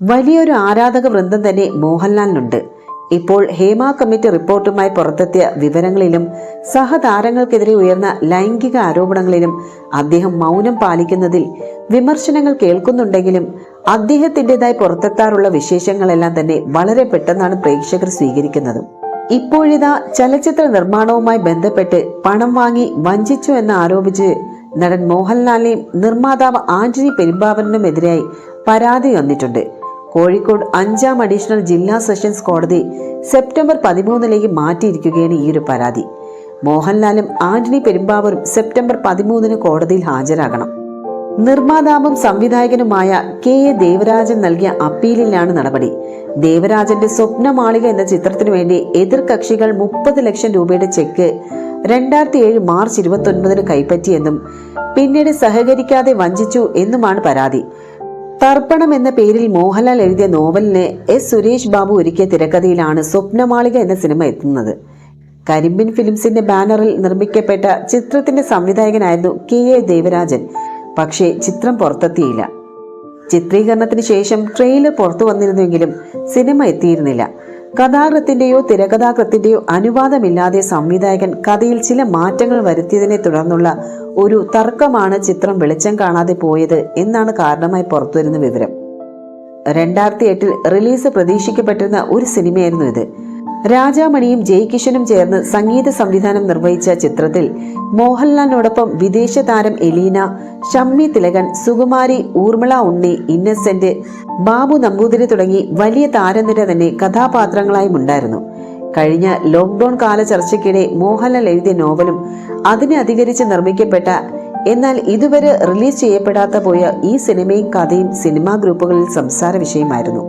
വലിയൊരു ആരാധക വൃന്ദം തന്നെ മോഹൻലാലിനുണ്ട്. ഇപ്പോൾ ഹേമ കമ്മിറ്റി റിപ്പോർട്ടുമായി പുറത്തെത്തിയ വിവരങ്ങളിലും സഹതാരങ്ങൾക്കെതിരെ ഉയർന്ന ലൈംഗിക ആരോപണങ്ങളിലും അദ്ദേഹം മൗനം പാലിക്കുന്നതിൽ വിമർശനങ്ങൾ കേൾക്കുന്നുണ്ടെങ്കിലും അദ്ദേഹത്തിൻ്റെതായി പുറത്തെത്താറുള്ള വിശേഷങ്ങളെല്ലാം തന്നെ വളരെ പെട്ടെന്നാണ് പ്രേക്ഷകർ സ്വീകരിക്കുന്നത്. ഇപ്പോഴിതാ ചലച്ചിത്ര നിർമ്മാണവുമായി ബന്ധപ്പെട്ട് പണം വാങ്ങി വഞ്ചിച്ചു എന്ന് ആരോപിച്ച് നടൻ മോഹൻലാലിനെയും നിർമ്മാതാവ് ആന്റണി പെരുമ്പാവൂരിനുമെതിരായി പരാതി വന്നിട്ടുണ്ട്. കോഴിക്കോട് 5ാം അഡീഷണൽ ജില്ലാ സെഷൻസ് കോടതി സെപ്റ്റംബർ 13 മാറ്റിയിരിക്കുകയാണ് ഈ ഒരു പരാതി. മോഹൻലാലും ആന്റണി പെരുമ്പാവൂരും സെപ്റ്റംബർ 13 കോടതിയിൽ ഹാജരാകണം. നിർമ്മാതാവും സംവിധായകനുമായ KA ദേവരാജൻ നൽകിയ അപ്പീലിലാണ് നടപടി. ദേവരാജന്റെ സ്വപ്നമാളിക എന്ന ചിത്രത്തിനു വേണ്ടി എതിർകക്ഷികൾ 30 ലക്ഷം രൂപയുടെ ചെക്ക് 2007 മാർച്ച് 29 കൈപ്പറ്റിയെന്നും പിന്നീട് സഹകരിക്കാതെ വഞ്ചിച്ചു എന്നുമാണ് പരാതി. തർപ്പണം എന്ന പേരിൽ മോഹൻലാൽ എഴുതിയ നോവലിന് സുരേഷ് ബാബു ഒരുക്കിയ തിരക്കഥയിലാണ് സ്വപ്നമാളിക എന്ന സിനിമ എത്തുന്നത്. കരിമ്പിൻ ഫിലിംസിന്റെ ബാനറിൽ നിർമ്മിക്കപ്പെട്ട ചിത്രത്തിന്റെ സംവിധായകനായിരുന്നു KA ദേവരാജൻ. പക്ഷേ ചിത്രം പുറത്തെത്തിയില്ല. ചിത്രീകരണത്തിന് ശേഷം ട്രെയിലർ പുറത്തു വന്നിരുന്നുവെങ്കിലും സിനിമ എത്തിയിരുന്നില്ല. കഥാകൃത്തിന്റെയോ തിരക്കഥാകൃത്തിന്റെയോ അനുവാദമില്ലാതെ സംവിധായകൻ കഥയിൽ ചില മാറ്റങ്ങൾ വരുത്തിയതിനെ തുടർന്നുള്ള ഒരു തർക്കമാണ് ചിത്രം വെളിച്ചം കാണാതെ പോയത് എന്നാണ് കാരണമായി പുറത്തുവരുന്ന വിവരം. 2008 റിലീസ് പ്രതീക്ഷിക്കപ്പെട്ടിരുന്ന ഒരു സിനിമയായിരുന്നു ഇത്. രാജാമണിയും ജയ്കിഷനും ചേർന്ന് സംഗീത സംവിധാനം നിർവഹിച്ച ചിത്രത്തിൽ മോഹൻലാലിനോടൊപ്പം വിദേശ താരം എലീന, ഷമ്മി തിലകൻ, സുകുമാരി, ഊർമിള ഉണ്ണി, ഇന്നസെന്റ്, ബാബു നമ്പൂതിരി തുടങ്ങി വലിയ താരനിര തന്നെ കഥാപാത്രങ്ങളായും ഉണ്ടായിരുന്നു. കഴിഞ്ഞ ലോക്ക്ഡൌൺ കാല ചർച്ചയ്ക്കിടെ മോഹൻലാൽ എഴുതിയ നോവലും അതിനെ അധികരിച്ച് നിർമ്മിക്കപ്പെട്ട എന്നാൽ ഇതുവരെ റിലീസ് ചെയ്യപ്പെടാത്ത പോയ ഈ സിനിമയും കഥയും സിനിമാ ഗ്രൂപ്പുകളിൽ സംസാര വിഷയമായിരുന്നു.